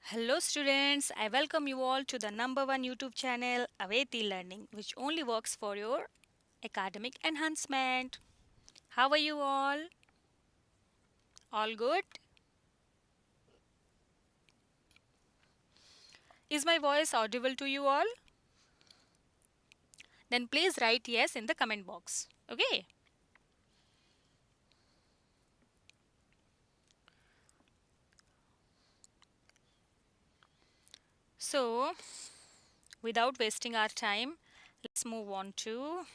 Hello students, I welcome you all to the number one YouTube channel Aveti Learning, which only works for your academic enhancement. How are you all? All good? Is my voice audible to you all? Then please write yes in the comment box. Okay? So, without wasting our time, let's move on to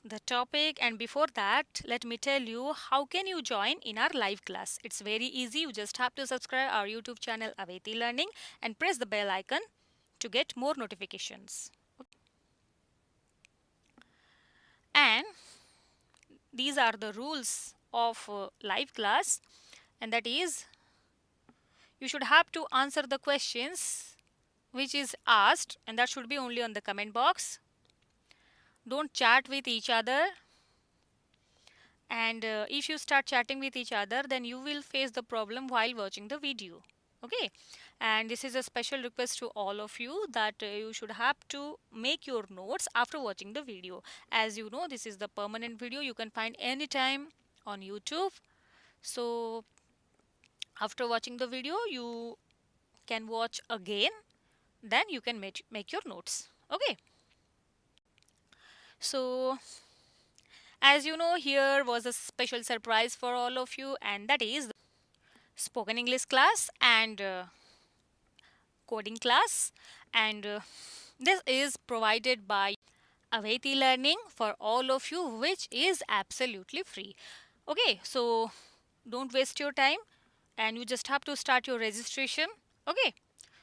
the topic. And before that, let me tell you how can you join in our live class. It's very easy. You just have to subscribe our YouTube channel Aveti Learning and press the bell icon to get more notifications. And these are the rules of live class, and that is you should have to answer the questions which is asked, and that should be only on the comment box. Don't chat with each other, and if you start chatting with each other, then you will face the problem while watching the video. Okay, and this is a special request to all of you that you should have to make your notes after watching the video. As you know, this is the permanent video you can find anytime on YouTube. So after watching the video you can watch again, then you can make your notes. Okay, so as you know, here was a special surprise for all of you, and that is spoken English class and coding class, and this is provided by Aveti Learning for all of you, which is absolutely free. Okay, so don't waste your time, and you just have to start your registration. Okay,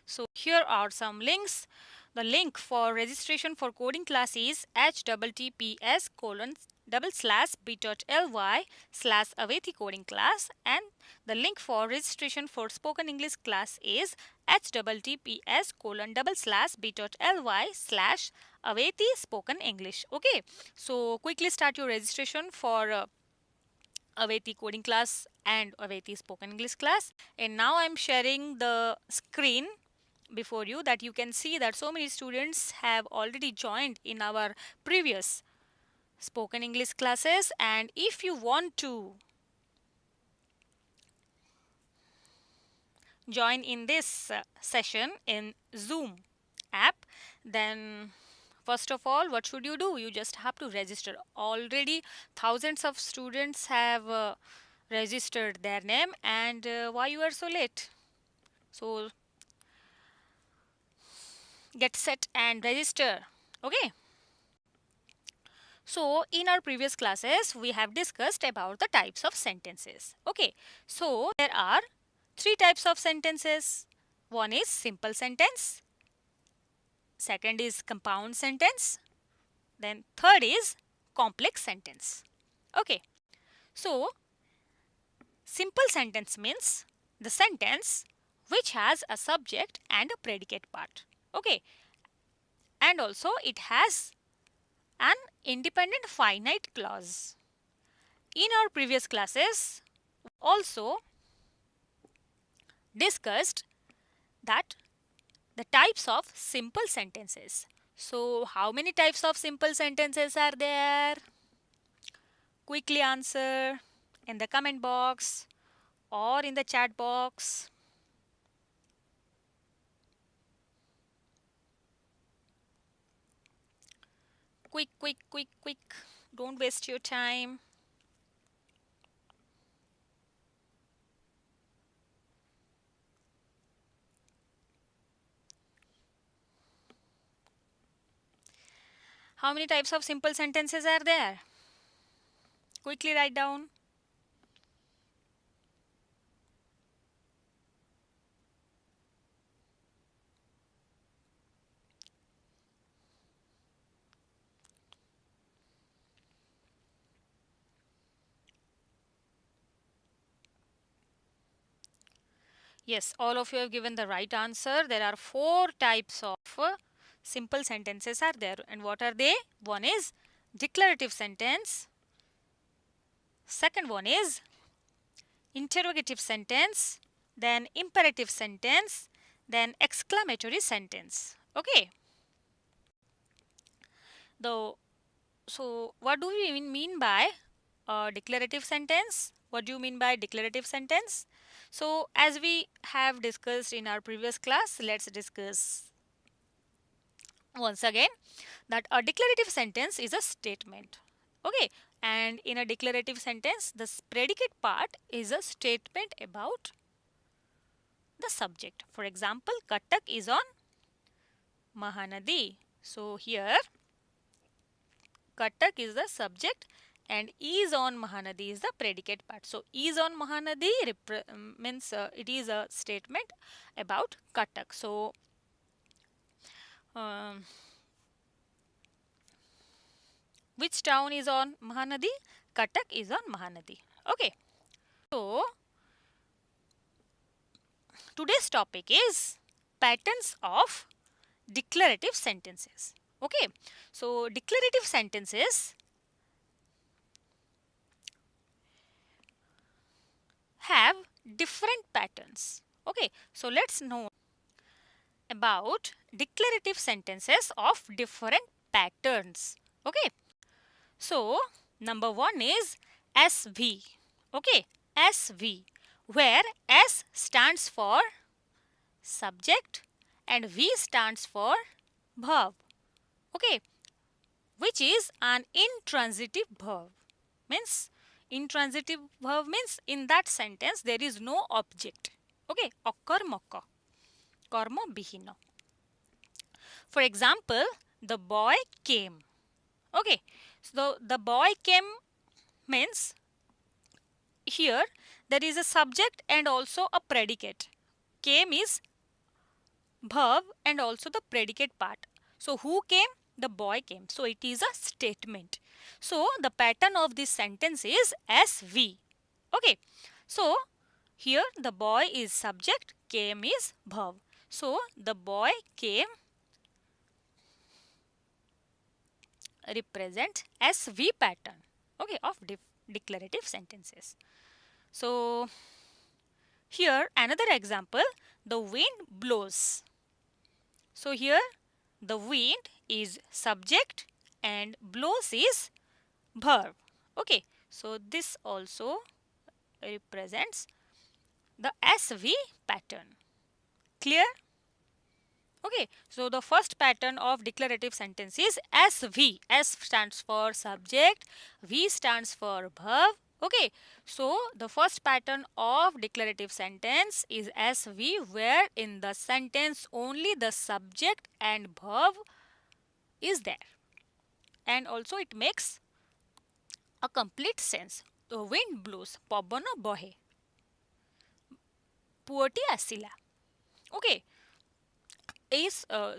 so here are some links. The link for registration for coding class is https://bit.ly/Aveti coding class, and the link for registration for spoken English class is https://bit.ly/Aveti spoken English. Okay, so quickly start your registration for Aveti coding class and Aveti spoken English class. And now I'm sharing the screen before you, that you can see that so many students have already joined in our previous spoken English classes. And if you want to join in this session in Zoom app, then first of all, what should you do? You just have to register. Already thousands of students have registered their name, and why you are so late? So get set and register. Okay, so in our previous classes we have discussed about the types of sentences. Okay, so there are three types of sentences. One is simple sentence, second is compound sentence, then third is complex sentence. Okay, so simple sentence means the sentence which has a subject and a predicate part. Okay, and also it has an independent finite clause. In our previous classes also discussed that the types of simple sentences. So how many types of simple sentences are there? Quickly answer in the comment box or in the chat box. Quick, quick, quick, quick. Don't waste your time. How many types of simple sentences are there? Quickly write down. Yes, all of you have given the right answer. There are four types of simple sentences are there. And what are they? One is declarative sentence. Second one is interrogative sentence, then imperative sentence, then exclamatory sentence. Okay. So what do we mean by a declarative sentence? What do you mean by declarative sentence? So as we have discussed in our previous class, let's discuss once again that a declarative sentence is a statement. Okay, and in a declarative sentence, the predicate part is a statement about the subject. For example, Cuttack is on Mahanadi. So here Cuttack is the subject and is on Mahanadi is the predicate part. So is on Mahanadi means it is a statement about Cuttack. So which town is on Mahanadi? Cuttack is on Mahanadi. Okay. So today's topic is patterns of declarative sentences. Okay. So declarative sentences have different patterns. Okay. So let's know about declarative sentences of different patterns. Okay. So number one is SV. Okay. SV, where S stands for subject and V stands for verb. Okay, which is an intransitive verb. Means intransitive verb means in that sentence there is no object. Okay, akarmaka, karma bihina. For example, the boy came. Okay, so the boy came means here there is a subject and also a predicate. Came is verb and also the predicate part. So who came? The boy came. So it is a statement. So the pattern of this sentence is SV. Okay. So here the boy is subject, came is verb. So the boy came represent SV pattern. Okay, of declarative sentences. So here another example, the wind blows. So here the wind is subject and blows is verb. Okay, so this also represents the SV pattern. Clear? Okay, so the first pattern of declarative sentence is SV. S stands for subject, V stands for verb. Okay, so the first pattern of declarative sentence is SV, where in the sentence only the subject and verb is there. And also it makes a complete sense. The wind blows, pabana bohe, puoti asila. Okay, ଏଇ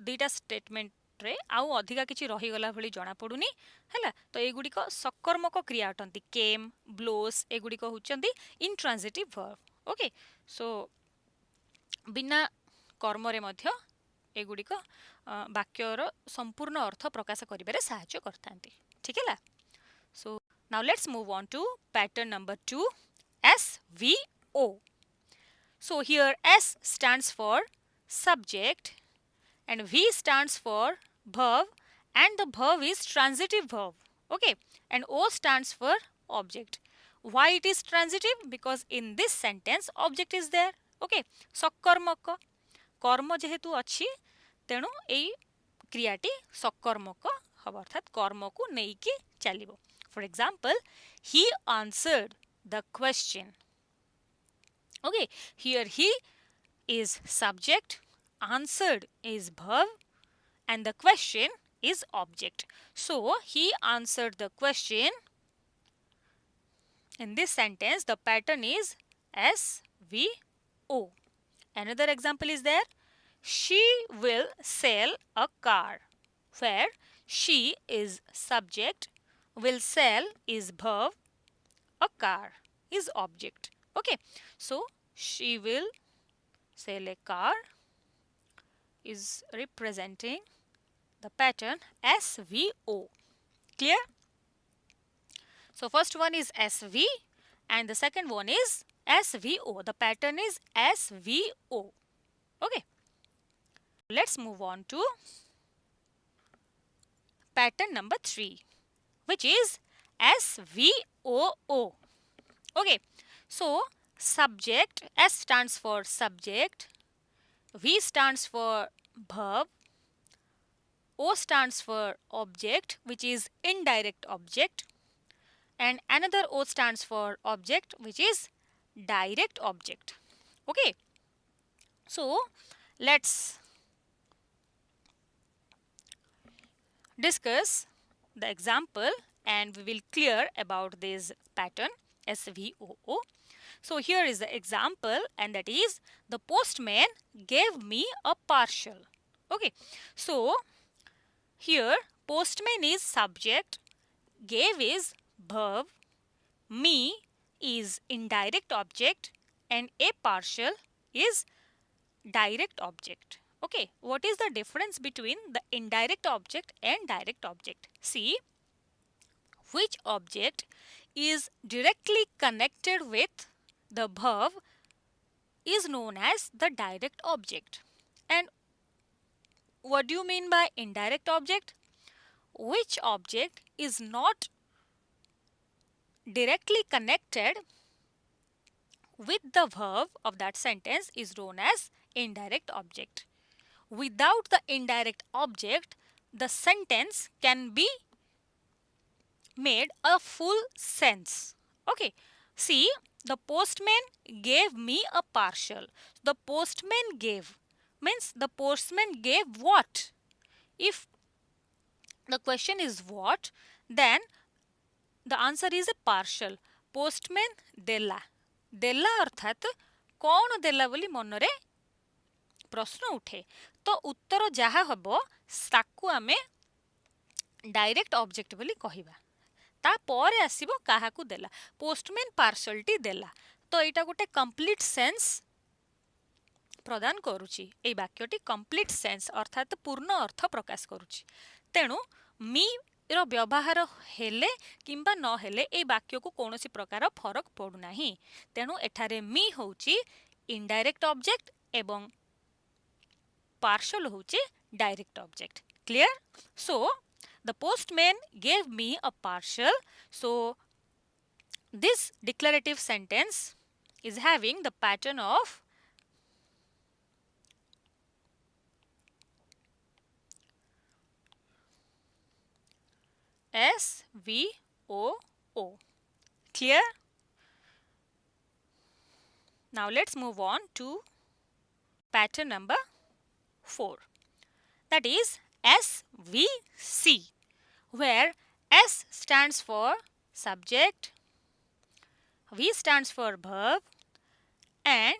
ଦୁଇଟା ଷ୍ଟେଟମେଣ୍ଟରେ ଆଉ ଅଧିକା କିଛି ରହିଗଲା ଭଳି ଜଣାପଡ଼ୁନି ହେଲା। ତ ଏଗୁଡ଼ିକ ସକର୍ମକ କ୍ରିୟା ଅଟନ୍ତି। କେମ୍, ବ୍ଲୋସ୍ ଏଗୁଡ଼ିକ ହେଉଛନ୍ତି ଇଣ୍ଟ୍ରାନ୍ସିଟିଭ୍ ଭର୍ବ। ଓକେ, ସୋ ବିନା କର୍ମରେ ମଧ୍ୟ ଏଗୁଡ଼ିକ ବାକ୍ୟର ସମ୍ପୂର୍ଣ୍ଣ ଅର୍ଥ ପ୍ରକାଶ କରିବାରେ ସାହାଯ୍ୟ କରିଥାନ୍ତି। ଠିକ୍ ହେଲା। So now let's move on to pattern number 2, SVO. So here S stands for subject and V stands for verb and the verb is transitive verb. Okay, and O stands for object. Why it is transitive? Because in this sentence object is there. Okay, सकर्मक कर्म जेहेतु अच्छी तेणु एई क्रियाटी सकर्मक hub अर्थात कर्म को नेइकी चलिबो। For example, he answered the question. Okay, here he is subject, answered is verb and the question is object. So he answered the question. In this sentence the pattern is SVO. Another example is there, she will sell a car, where she is subject, will sell is verb, a car is object. Okay, so she will sell a car is representing the pattern SVO. Clear? So first one is SV and the second one is SVO. The pattern is SVO. Okay. Let's move on to pattern number 3, which is SVOO. Okay. So subject, S stands for subject, V stands for verb, O stands for object, which is indirect object, and another O stands for object, which is direct object. Okay. So let's discuss the example and we will clear about this pattern SVOO. So here is the example, and that is the postman gave me a parcel. Okay. So here postman is subject, gave is verb, me is indirect object, and a parcel is direct object. Okay, what is the difference between the indirect object and direct object? See, which object is directly connected with the verb is known as the direct object. And what do you mean by indirect object? Which object is not directly connected with the verb of that sentence is known as indirect object. Without the indirect object, the sentence can be made a full sense. Okay. See, the postman gave me a parcel. The postman gave means the postman gave what? If the question is what, then the answer is a partial. Postman देला देला अर्थात कौन देला बोली मनरे प्रश्न उठे, तो उत्तर जहाँ हबो ताकू आमे डायरेक्ट ऑब्जेक्ट बोली कहिबा। ता परे आसीबो काहाकू देला, पोस्टमैन पार्सलटी देला, तो एटा गोटे कंप्लीट सेंस प्रदान करूची। ए वाक्यटी कंप्लीट सेंस अर्थात पूर्ण अर्थ प्रकाश करूची। तेणु मी रो व्यवहार हेले किंबा न हेले ए वाक्य को कोनोसी प्रकार फरक पड़ू नाही। तेणु एठारे मी होची इनडायरेक्ट ऑब्जेक्ट एवं पार्सल होची direct object. Clear? So the postman gave me a parcel. So this declarative sentence is having the pattern of SVOO. Clear? Now let's move on to pattern number 4, that is SVC, where S stands for subject, V stands for verb, and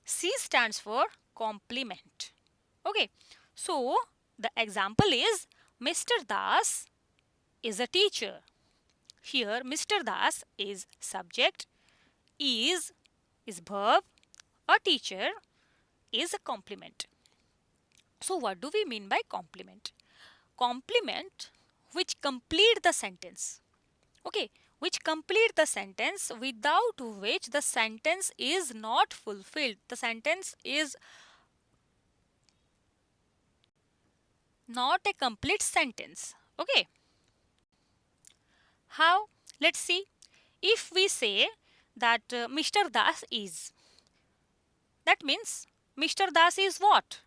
C stands for complement. Okay, so the example is Mr. Das is a teacher. Here Mr. Das is subject, is verb, a teacher is a complement. So what do we mean by complement? Complement which complete the sentence. Okay, which complete the sentence, without which the sentence is not fulfilled. The sentence is not a complete sentence. Okay. How? Let's see. If we say that Mr. Das is, that means Mr. Das is what?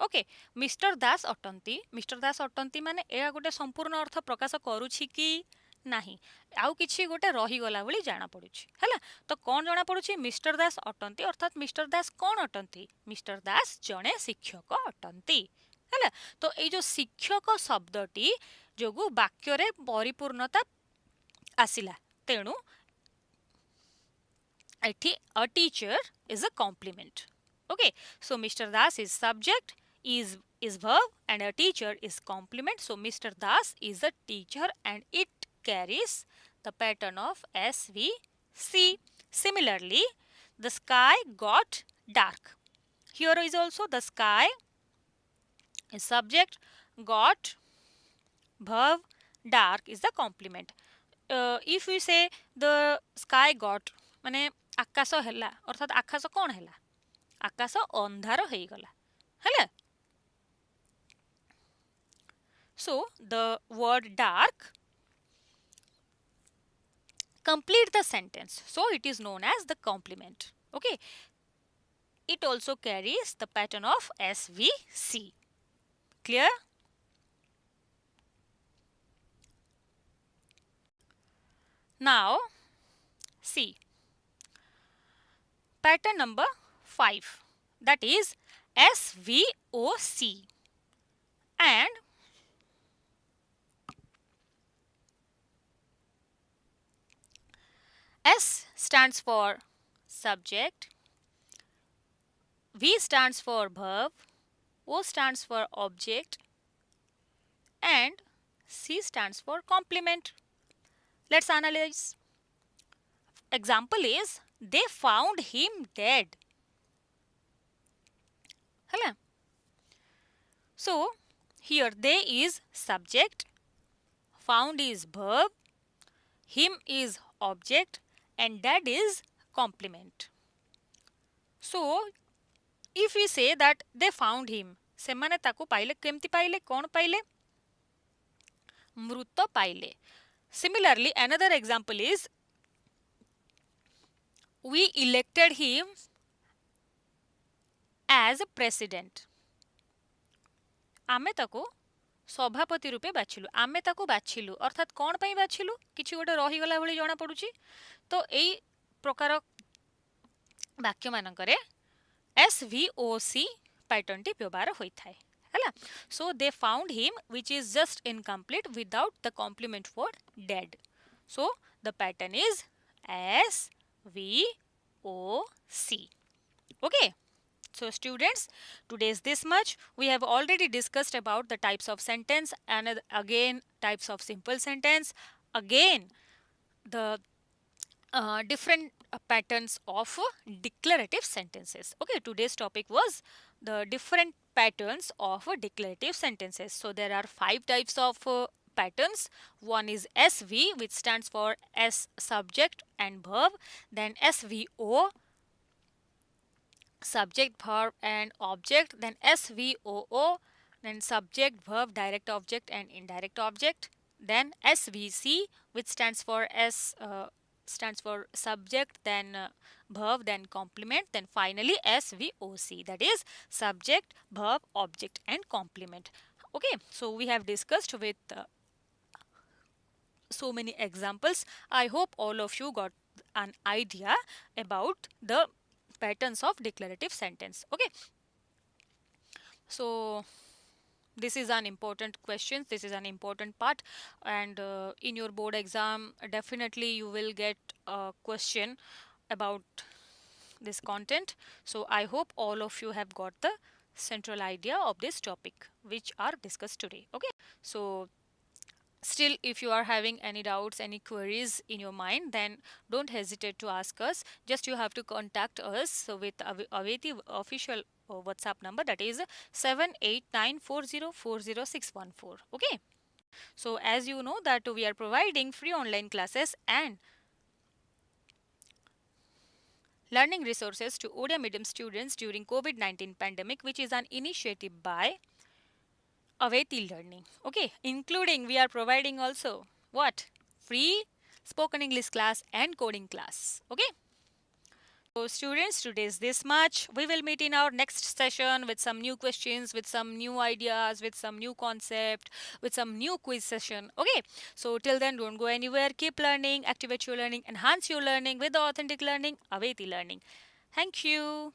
Okay, mister Das अटंती, mister Das अटंती माने एया गोटे संपूर्ण अर्थ प्रकाश करूछि कि नाही, आउ किछि गोटे रही गला बोली जाना पड़ुछि। हैला, तो कोन जाना पड़ुछि? मिस्टर दास अटंती अर्थात मिस्टर दास कोन अटंती? मिस्टर दास जणे शिक्षक अटंती। हैला, तो ए जो शिक्षक शब्दटी जोगु वाक्य रे परिपूर्णता आसिला, तेणु एठी a teacher is a compliment. Okay, so Mr. Das is subject, is verb, and a teacher is complement. So Mr. Das is a teacher and it carries the pattern of SVC. Similarly, the sky got dark. Here is also the sky is subject, got verb, dark is the complement. If we say the sky got, माने आकाश हैला अर्थात आकाश कौन हैला आकाश अंधार हो गला हैला so the word dark complete the sentence, so it is known as the complement. Okay, it also carries the pattern of SVC. Clear? Now see pattern number 5, that is SVOC, and S stands for subject, V stands for verb, O stands for object, and C stands for complement. Let's analyze. Example is they found him dead. Hello. So here they is subject, found is verb, him is object, and dead is complement. So if we say that they found him, ସେମାନେ ତାକୁ ପାଇଲେ କେମିତି ପାଇଲେ କ'ଣ ପାଇଲେ ମୃତ ପାଇଲେ. Similarly another example is we elected him as a president. आमे ताको सभापति रूपे बाछिलु आमे ताको बाछिलु अर्थात कोन पई बाछिलु किछि गोटे रही गला भली जणा पडुची तो एई प्रकार वाक्य मानकरे SVOC पैटर्न टी व्यवहार होई थाए हैला. So they found him which is just incomplete without the complement word dead. So the pattern is SVOC. Okay. So students, today is this much. We have already discussed about the types of sentence and again types of simple sentence. Again the different patterns of declarative sentences. Okay, today's topic was the different patterns of declarative sentences. So there are 5 types of patterns. One is SV, which stands for S subject and verb. Then SVO, subject, verb and object. Then SVOO, then subject, verb, direct object and indirect object. Then SVC, which stands for subject, then verb, then complement, then finally SVOC, that is subject, verb, object and complement. Okay, so we have discussed with so many examples. I hope all of you got an idea about the patterns of declarative sentence. Okay, so this is an important question, this is an important part, and in your board exam definitely you will get a question about this content. So I hope all of you have got the central idea of this topic which are discussed today. Okay, so still if you are having any doubts, any queries in your mind, then don't hesitate to ask us. Just you have to contact us with Aveti official WhatsApp number, that is 7894040614. Okay, so as you know that we are providing free online classes and learning resources to Odia medium students during COVID-19 pandemic, which is an initiative by Aveti Learning. Okay, including we are providing also what? Free spoken English class and coding class. Okay. So students, today is this much. We will meet in our next session with some new questions, with some new ideas, with some new concept, with some new quiz session. Okay. So till then, don't go anywhere. Keep learning, activate your learning, enhance your learning with the authentic learning, Aveti Learning. Thank you.